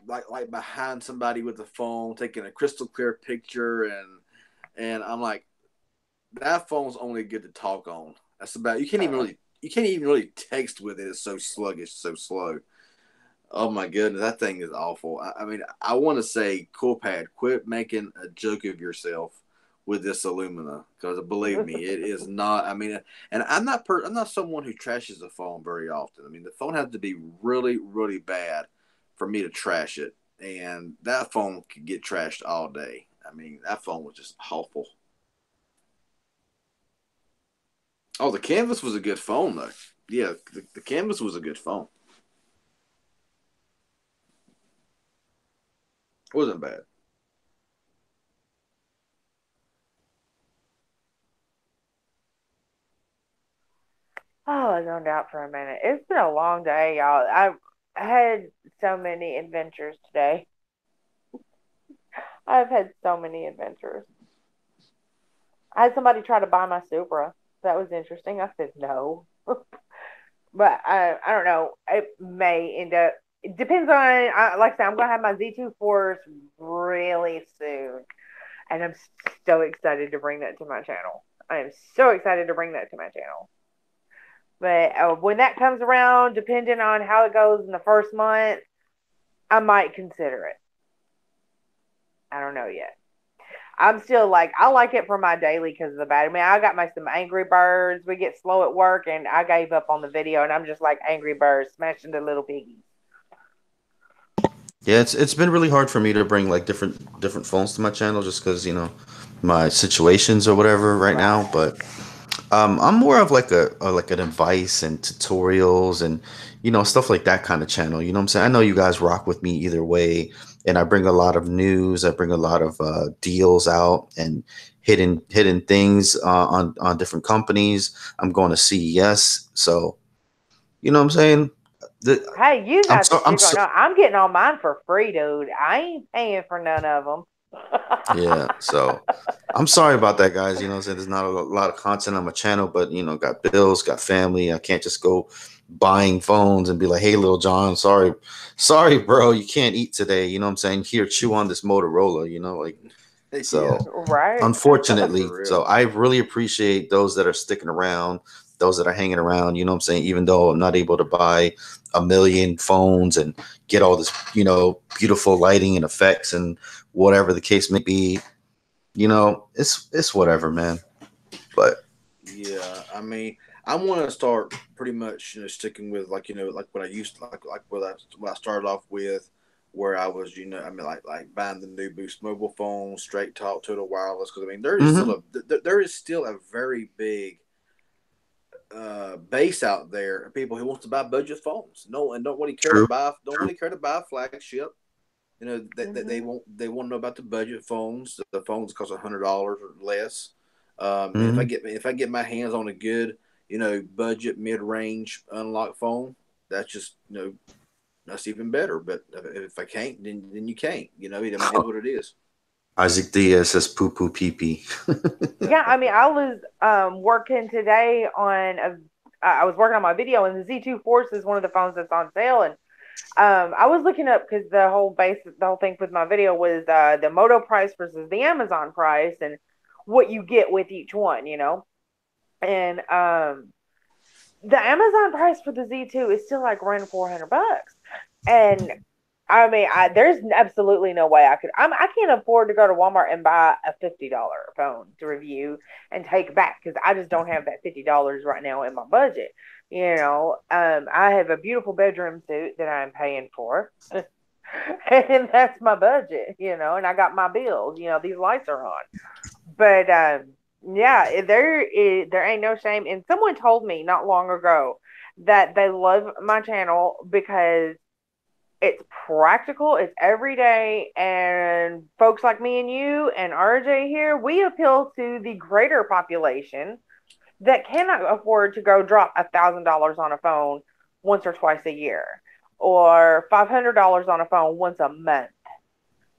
behind somebody with the phone, taking a crystal clear picture, and I'm like, that phone's only good to talk on. That's about you can't even really text with it. It's so sluggish, so slow. Oh my goodness, that thing is awful. I mean, I want to say, CoolPad, quit making a joke of yourself with this Illumina, because believe me, it is not. I mean, and I'm not someone who trashes the phone very often. I mean, the phone has to be really, really bad for me to trash it, and that phone could get trashed all day. I mean, that phone was just awful. Oh, the Canvas was a good phone though. Yeah, the Canvas was a good phone. It wasn't bad. Oh, I zoned out for a minute. It's been a long day, y'all. I had so many adventures today. I've had so many adventures. I had somebody try to buy my Supra. That was interesting. I said no. But I don't know. It may end up. It depends on. Like I said, I'm gonna have my Z2 Force really soon, and I'm so excited to bring that to my channel. I am so excited to bring that to my channel. But when that comes around, depending on how it goes in the first month, I might consider it. I don't know yet. I'm still like, I like it for my daily because of the battery. I mean, I got some Angry Birds. We get slow at work, and I gave up on the video, and I'm just like Angry Birds smashing the little piggies. Yeah, it's been really hard for me to bring like different phones to my channel just because my situations or whatever right now. But I'm more of like like an advice and tutorials and stuff like that kind of channel. You know what I'm saying? I know you guys rock with me either way, and I bring a lot of news. I bring a lot of deals out and hidden things on different companies. I'm going to CES, so you know what I'm saying. Hey, you I'm got so the I'm shit so going on. I'm getting all mine for free, dude. I ain't paying for none of them. Yeah, so I'm sorry about that, guys. You know what I'm saying? There's not a lot of content on my channel, but got bills, got family. I can't just go buying phones and be like, hey, little John, sorry, bro, you can't eat today. You know what I'm saying? Here, chew on this Motorola, like so. Yeah, Right. Unfortunately, for real. so I really appreciate those that are sticking around, those that are hanging around, you know what I'm saying? Even though I'm not able to buy a million phones and get all this, beautiful lighting and effects and whatever the case may be, it's whatever, man. But Yeah, I mean, I want to start pretty much, sticking with like like what I used to like what I started off with, where I was, I mean, like buying the new Boost mobile phone, Straight Talk, Total Wireless, because I mean there is still a very big base out there of people who wants to buy budget phones. No, and true. don't really care to buy a flagship. They want to know about the budget phones, the phones that cost $100 or less. And Mm-hmm. if I get my hands on a good, budget mid range unlocked phone, that's just that's even better. But if I can't, then you can't. It is what it is. Isaac Diaz says poo poo pee pee. Yeah, I mean, I was working today on I was working on my video, and the Z2 Force is one of the phones that's on sale, and I was looking up because the whole thing with my video was the Moto price versus the Amazon price and what you get with each one, And the Amazon price for the Z2 is still like around $400, and I mean, there's absolutely no way I can't afford to go to Walmart and buy a $50 phone to review and take back because I just don't have that $50 right now in my budget. I have a beautiful bedroom suit that I'm paying for, and that's my budget. And I got my bills. These lights are on, but yeah, there ain't no shame. And someone told me not long ago that they love my channel because it's practical, it's everyday, and folks like me and you and RJ here, we appeal to the greater population that cannot afford to go drop $1,000 on a phone once or twice a year, or $500 on a phone once a month,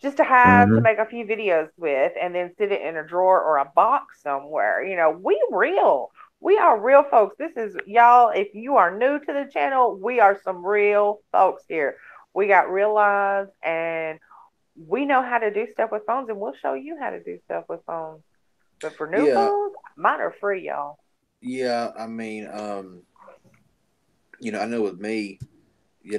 just to have to make a few videos with, and then sit it in a drawer or a box somewhere. We are real folks. This is y'all. If you are new to the channel, we are some real folks here. We got real lives, and we know how to do stuff with phones, and we'll show you how to do stuff with phones. But for new phones, mine are free, y'all. Yeah, I mean, I know with me,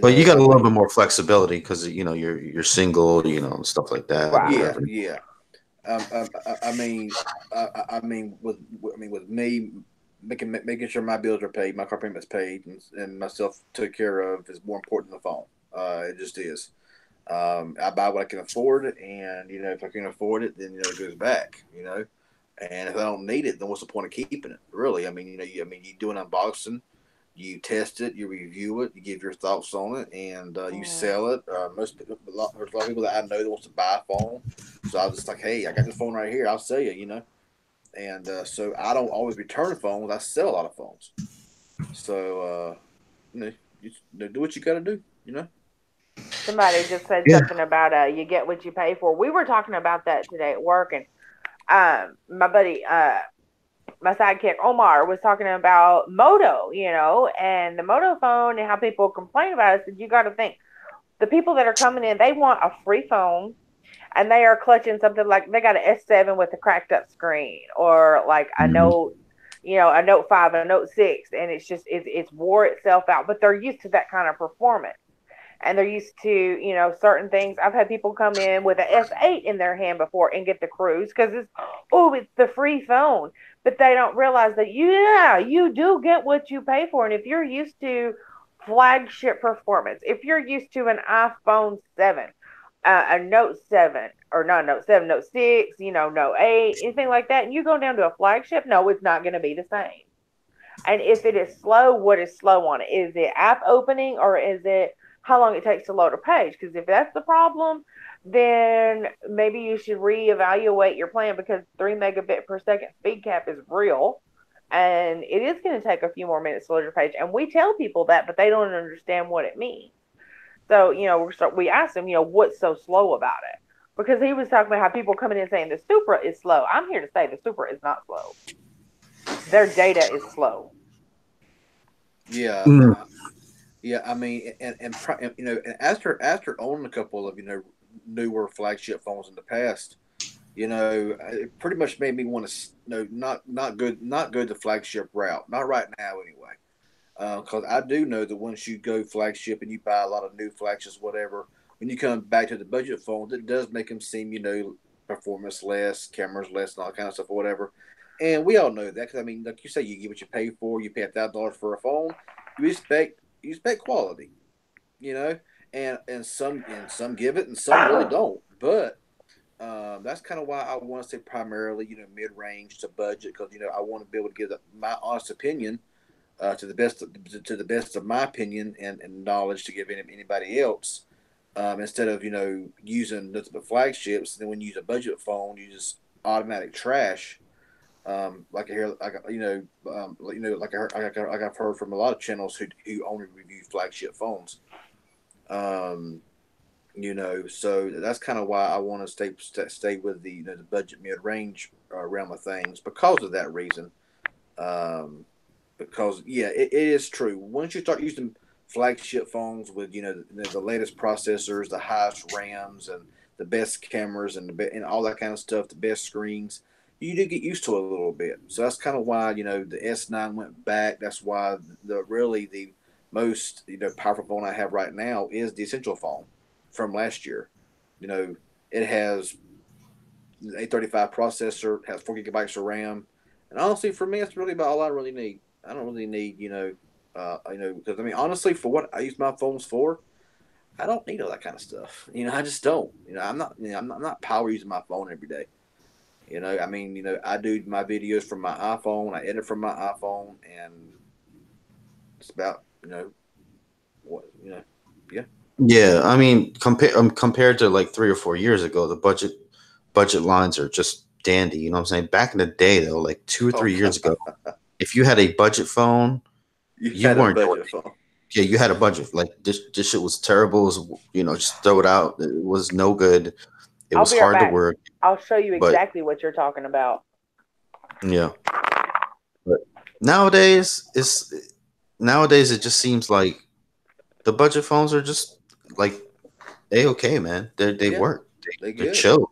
but you got a little bit more flexibility because you're single, stuff like that. Right. Yeah. I mean, with me making sure my bills are paid, my car payment's paid, and myself took care of is more important than the phone. It just is. I buy what I can afford, and if I can afford it, then it goes back. And if I don't need it, then what's the point of keeping it? Really, I mean, you do an unboxing, you test it, you review it, you give your thoughts on it, and you sell it. There's a lot of people that I know that wants to buy a phone, so I was just like, hey, I got this phone right here, I'll sell you, and so I don't always return phones. I sell a lot of phones, so you do what you got to do. Somebody just said something about you get what you pay for. We were talking about that today at work, and my buddy, my sidekick Omar was talking about Moto, and the Moto phone and how people complain about it. Said you got to think the people that are coming in, they want a free phone, and they are clutching something like they got an S7 with a cracked up screen, or like a Note, a Note 5, a Note 6, and it's wore itself out. But they're used to that kind of performance. And they're used to, certain things. I've had people come in with an S8 in their hand before and get the cruise because it's the free phone. But they don't realize that, you do get what you pay for. And if you're used to flagship performance, if you're used to an iPhone 7, a Note 7, or not Note 7, Note 6, Note 8, anything like that, and you go down to a flagship, no, it's not going to be the same. And if it is slow, what is slow on it? Is it app opening, or is it how long it takes to load a page? Because if that's the problem, then maybe you should reevaluate your plan, because 3 megabit per second speed cap is real, and it is going to take a few more minutes to load your page. And we tell people that, but they don't understand what it means. So, we asked him, what's so slow about it? Because he was talking about how people coming in saying the Supra is slow. I'm here to say the Supra is not slow. Their data is slow. Yeah. Yeah, I mean, and after owning a couple of newer flagship phones in the past, it pretty much made me want to not go the flagship route, not right now anyway, because I do know that once you go flagship and you buy a lot of new flagships, whatever, when you come back to the budget phones, it does make them seem performance less, cameras less, and all that kind of stuff or whatever. And we all know that, because I mean, like you say, you get what you pay for. You pay $1,000 for a phone, you expect quality, and some give it and some really don't. But that's kind of why I want to say primarily, mid range to budget, because I want to be able to give my honest opinion to the best of my opinion and knowledge to give anybody else, instead of using nothing but flagships. And then when you use a budget phone, you just automatic trash. Like I've heard from a lot of channels who only review flagship phones. So that's kind of why I want to stay with the the budget mid range realm of things, because of that reason. Because it is true. Once you start using flagship phones with the latest processors, the highest RAMs, and the best cameras and all that kind of stuff, the best screens, you do get used to it a little bit. So that's kind of why the S9 went back. That's why the most powerful phone I have right now is the Essential phone from last year. It has an 835 processor, has 4 gigabytes of RAM, and honestly, for me, that's really about all I really need. I don't really need because honestly, for what I use my phones for, I don't need all that kind of stuff. I just don't. I'm not power using my phone every day. I do my videos from my iPhone. I edit from my iPhone, and it's about what yeah. Yeah, I mean, compared to like 3 or 4 years ago, the budget lines are just dandy. You know what I'm saying? Back in the day, though, like 2 or 3 years ago, if you had a budget phone, you had a weren't doing budget phone. Yeah, you had a budget. Like this shit was terrible. It was, just throw it out. It was no good. It I'll was be right hard to back. work. I'll show you But exactly what you're talking about. yeah, but nowadays it just seems like the budget phones are just like okay, man. They Yeah, work. they They're good. chill.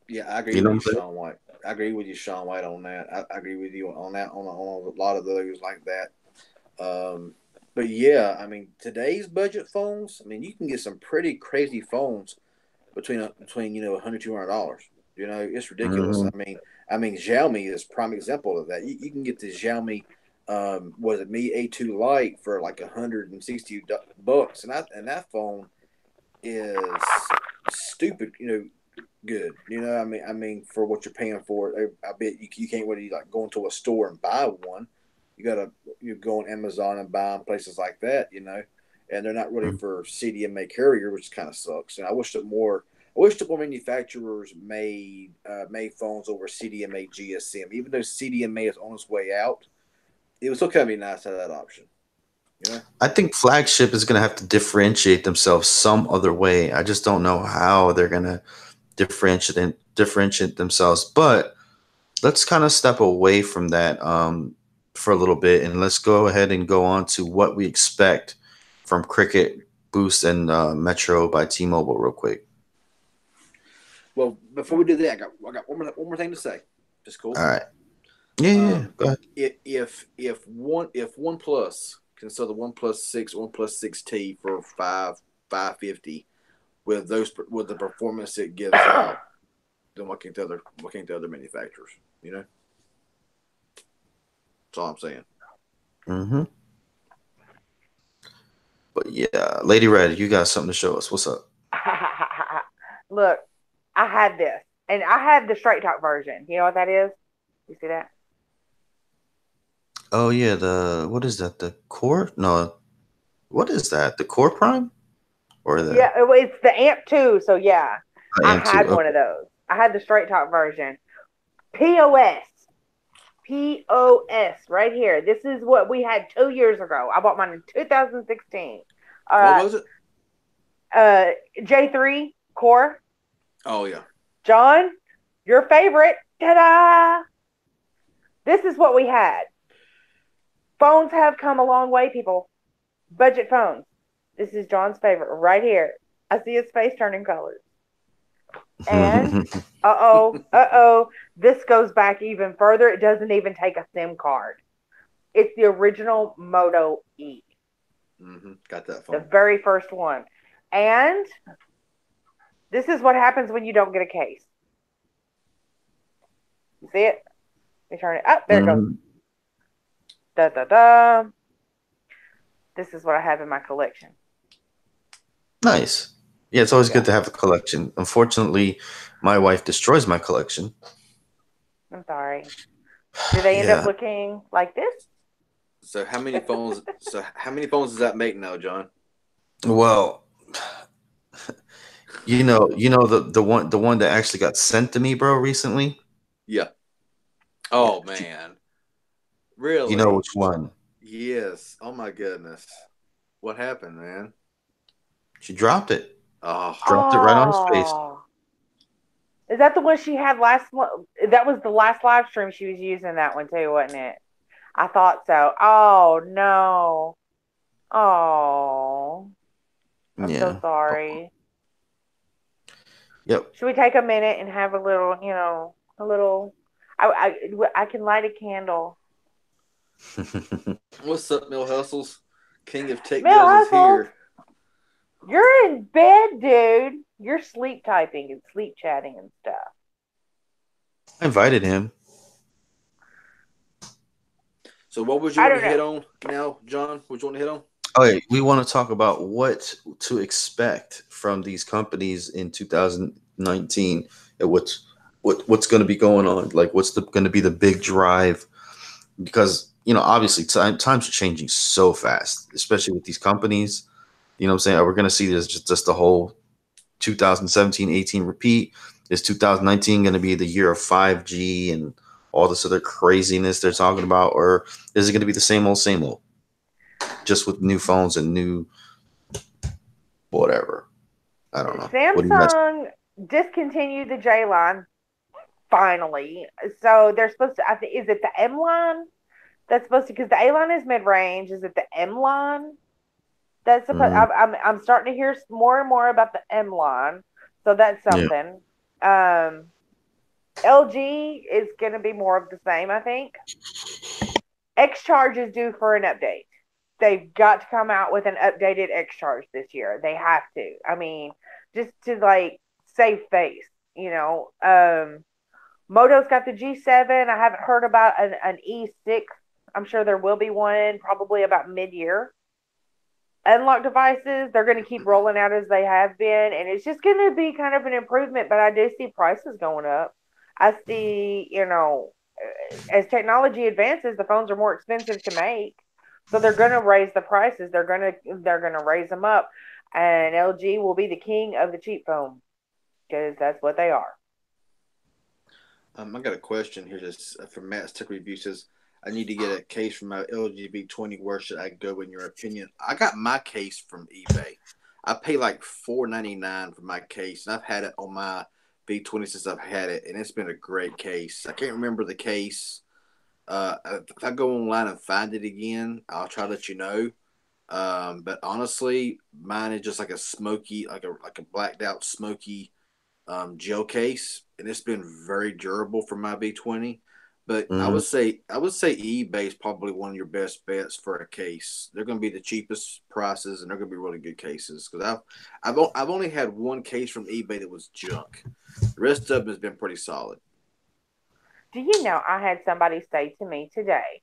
Yeah, I agree You with know you, what I'm saying? Sean White. I agree with you, Sean White, on that. I agree with you on that on a lot of those like that. But yeah, today's budget phones. You can get some pretty crazy phones between $100 $200. It's ridiculous. Hmm. Xiaomi is prime example of that. You can get the Xiaomi, was it Mi A2 Lite for like $160, and that phone is stupid. Good. For what you're paying for it, I bet you can't really like go into a store and buy one. You go on Amazon and buy them places like that, and they're not really for CDMA carrier, which kind of sucks. And I wish that more manufacturers made phones over CDMA GSM, even though CDMA is on its way out. It would still kind of be nice to have that option. I think flagship is gonna have to differentiate themselves some other way. I just don't know how they're gonna differentiate themselves. But let's kind of step away from that for a little bit, and let's go ahead and go on to what we expect from Cricket, Boost, and Metro by T-Mobile real quick. Well, before we do that, I got one more thing to say. Just cool. All right. Yeah. Go ahead. If OnePlus can sell the OnePlus 6, OnePlus 6T for $550 with the performance it gives out, then what can't the other manufacturers? That's all I'm saying. Mm-hmm. But yeah, Lady Red, you got something to show us. What's up? Look, I had this, and I had the Straight Talk version. You know what that is? You see that? Oh yeah, what is that? The Core? No, what is that? The Core Prime? Or the Yeah, it's the Amp 2. So yeah, I Amp 2? had one of those. I had the Straight Talk version. POS right here. This is what we had 2 years ago. I bought mine in 2016. What was it? J3 Core. Oh yeah. John, your favorite. Ta-da! This is what we had. Phones have come a long way, people. Budget phones. This is John's favorite right here. I see his face turning colors. And this goes back even further. It doesn't even take a SIM card. It's the original Moto E. Mm-hmm. Got that phone. The very first one. And this is what happens when you don't get a case. You see it? Let me turn it up. There it goes. Da da da. This is what I have in my collection. Nice. Yeah, it's always good to have a collection. Unfortunately, my wife destroys my collection. I'm sorry. Do they end up looking like this? So how many phones? Does that make now, John? Well, the one that actually got sent to me, bro, recently. Yeah. Oh man. Really? You know which one? Yes. Oh my goodness. What happened, man? She dropped it. Oh. Dropped it right on his face. Is that the one she had last? That was the last live stream she was using that one too, wasn't it? I thought so. Oh no. Oh. I'm Yeah. so sorry. Yep. Should we take a minute and have a little, a little? I can light a candle. What's up, Mill Hustles? King of Tech Mill Deals is Hustles, here. you're in bed, dude. You're sleep typing and sleep chatting and stuff. I invited him. So what would you I want to don't know. hit on now, John? What you want to hit on? Okay, we want to talk about what to expect from these companies in 2019 and what's going to be going on. Like, what's going to be the big drive? Because obviously, times are changing so fast, especially with these companies. You know what I'm saying? Are we going to see this just the whole 2017-18 repeat? Is 2019 going to be the year of 5G and all this other craziness they're talking about, or is it going to be the same old, just with new phones and new whatever? I don't know. What do you guys? Samsung discontinued the J line finally. So they're supposed to. I think is it the M line that's supposed to? Because the A line is mid range. Is it the M line? That's supposed. Mm, I'm starting to hear more and more about the M line. So that's yeah. something. LG is going to be more of the same, I think. X Charge is due for an update. They've got to come out with an updated X Charge this year. They have to. I mean, just to like save face, Moto's got the G7. I haven't heard about an E6. I'm sure there will be one probably about mid-year. Unlock devices, they're going to keep rolling out as they have been, and it's just going to be kind of an improvement, but I do see prices going up. I see, as technology advances, the phones are more expensive to make. So they're going to raise the prices. They're going to raise them up, and LG will be the king of the cheap phone because that's what they are. I got a question here just from Matt's Tech Review. Says I need to get a case from my LG V20. Where should I go in your opinion? I got my case from eBay. I pay like $4.99 for my case, and I've had it on my V20 since I've had it, and it's been a great case. I can't remember the case. If I go online and find it again, I'll try to let you know. But honestly, mine is just like a smoky, like a blacked out smoky gel case, and it's been very durable for my V20. But Mm-hmm. I would say eBay is probably one of your best bets for a case. They're going to be the cheapest prices, and they're going to be really good cases. Because I've only had one case from eBay that was junk. The rest of them has been pretty solid. Do you know I had somebody say to me today,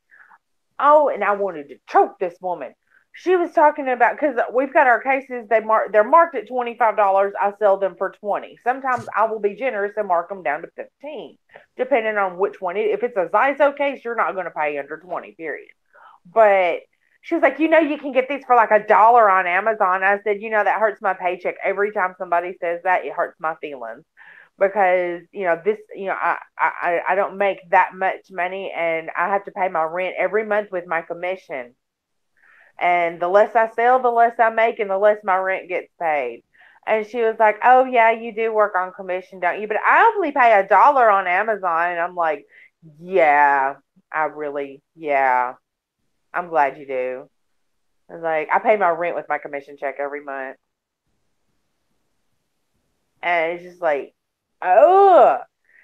oh, and I wanted to choke this woman. She was talking about because we've got our cases. They're marked at $25. I sell them for 20. Sometimes I will be generous and mark them down to 15, depending on which one. If it's a Zyzo case, you're not going to pay under 20. Period. But she was like, you can get these for like $1 on Amazon. I said, that hurts my paycheck every time somebody says that. It hurts my feelings because I don't make that much money and I have to pay my rent every month with my commission. And the less I sell, the less I make, and the less my rent gets paid. And she was like, "Oh yeah, you do work on commission, don't you?" But I only pay $1 on Amazon, and I'm like, "Yeah, yeah, I'm glad you do." I was like, I pay my rent with my commission check every month, and it's just like, oh,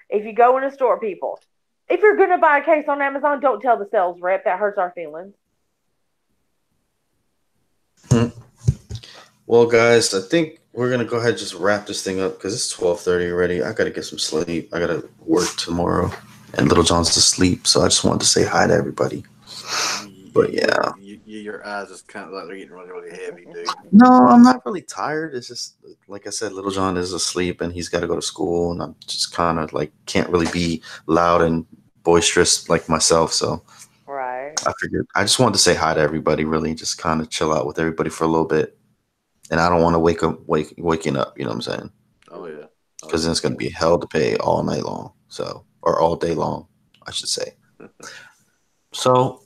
if you go in a store, people, if you're gonna buy a case on Amazon, don't tell the sales rep. That hurts our feelings. Well, guys, I think we're gonna go ahead and just wrap this thing up because it's 12:30 already. I gotta get some sleep. I gotta work tomorrow, and Little John's asleep. So I just wanted to say hi to everybody. But yeah, Your eyes is kind of like they're getting really, really heavy, dude. no, I'm not really tired. It's just like I said, Little John is asleep, and he's got to go to school, and I'm just kind of like can't really be loud and boisterous like myself. So Right. I figured I just wanted to say hi to everybody. Really, just kind of chill out with everybody for a little bit. And I don't want to waking up. You know what I'm saying? Oh yeah. Because then it's going to be hell to pay all night long. So, or all day long, I should say. So,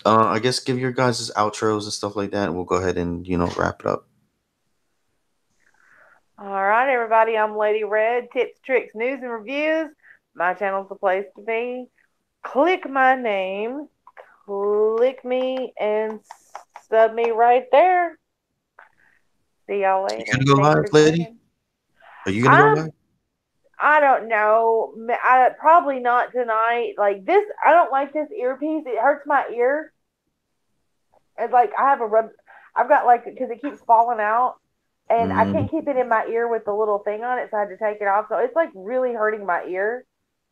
I guess give your guys' outros and stuff like that, and we'll go ahead and wrap it up. All right, everybody. I'm Lady Red. Tips, tricks, news, and reviews. My channel's the place to be. Click my name. Click me and sub me right there. See y'all You later. gonna go Thanks live, for lady? joining. Are you gonna go I'm live? I don't know. I probably not tonight. Like this, I don't like this earpiece. It hurts my ear. It's like I have a rub. I've got like because it keeps falling out, and I Mm, can't keep it in my ear with the little thing on it, so I had to take it off. So it's like really hurting my ear.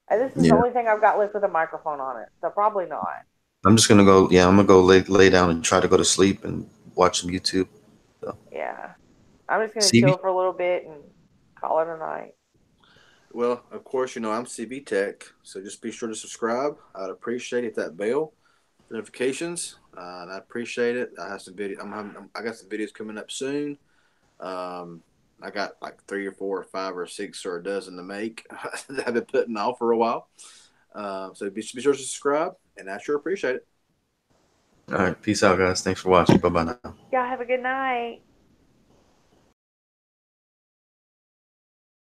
And this is the yeah. only thing I've got left with a microphone on it, so probably not. I'm just gonna go. Yeah, I'm gonna go lay down and try to go to sleep and watch some YouTube. So, Yeah, I'm just gonna chill CV. for a little bit and call it a night. Well, of course, I'm CV Tech, so just be sure to subscribe. I'd appreciate it, that bell notifications, and I appreciate it. I have some video. I got some videos coming up soon. Um, I got like 3 or 4 or 5 or 6 or a dozen to make that I've been putting off for a while. So be sure to subscribe, and I sure appreciate it. All right, peace out, guys. Thanks for watching. Bye bye now. Y'all have a good night.